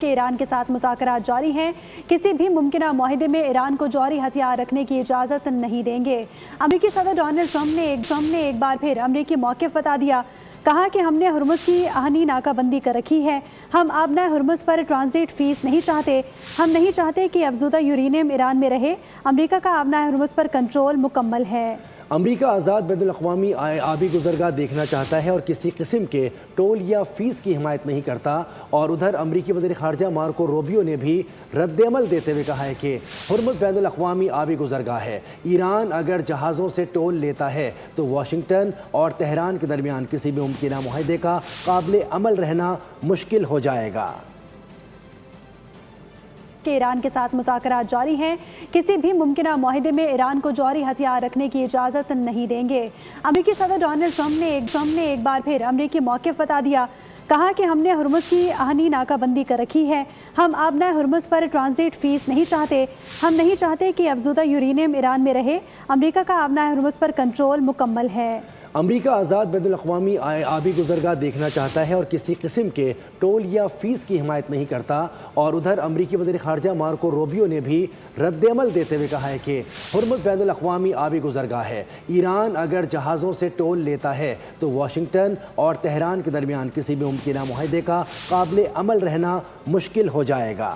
کہ ایران کے ساتھ مذاکرات جاری ہیں، کسی بھی ممکنہ معاہدے میں ایران کو جوہری ہتھیار رکھنے کی اجازت نہیں دیں گے۔ امریکی صدر ڈونلڈ ٹرمپ نے ایک بار پھر امریکی موقف بتا دیا، کہا کہ ہم نے ہرمز کی آہنی ناکہ بندی کر رکھی ہے، ہم آبنائے ہرمز پر ٹرانزٹ فیس نہیں چاہتے، ہم نہیں چاہتے کہ افزودہ یورینیم ایران میں رہے، امریکہ کا آبنائے ہرمز پر کنٹرول مکمل ہے۔ امریکہ آزاد بین الاقوامی آبی گزرگاہ دیکھنا چاہتا ہے اور کسی قسم کے ٹول یا فیس کی حمایت نہیں کرتا، اور ادھر امریکی وزیر خارجہ مارکو روبیو نے بھی رد عمل دیتے ہوئے کہا ہے کہ ہرمز بین الاقوامی آبی گزرگاہ ہے، ایران اگر جہازوں سے ٹول لیتا ہے تو واشنگٹن اور تہران کے درمیان کسی بھی ممکنہ معاہدے کا قابل عمل رہنا مشکل ہو جائے گا۔ کہ ایران کے ساتھ مذاکرات جاری ہیں، کسی بھی ممکنہ معاہدے میں ایران کو جوہری ہتھیار رکھنے کی اجازت نہیں دیں گے۔ امریکی صدر ڈونلڈ ٹرمپ نے ایک بار پھر امریکی موقف بتا دیا، کہا کہ ہم نے ہرمز کی آہنی ناکہ بندی کر رکھی ہے، ہم آبنائے ہرمز پر ٹرانزٹ فیس نہیں چاہتے، ہم نہیں چاہتے کہ افزودہ یورینیم ایران میں رہے، امریکہ کا آبنائے ہرمز پر کنٹرول مکمل ہے۔ امریکہ آزاد بین الاقوامی آبی گزرگاہ دیکھنا چاہتا ہے اور کسی قسم کے ٹول یا فیس کی حمایت نہیں کرتا، اور ادھر امریکی وزیر خارجہ مارکو روبیو نے بھی رد عمل دیتے ہوئے کہا ہے کہ ہرمز بین الاقوامی آبی گزرگاہ ہے، ایران اگر جہازوں سے ٹول لیتا ہے تو واشنگٹن اور تہران کے درمیان کسی بھی ممکنہ معاہدے کا قابل عمل رہنا مشکل ہو جائے گا۔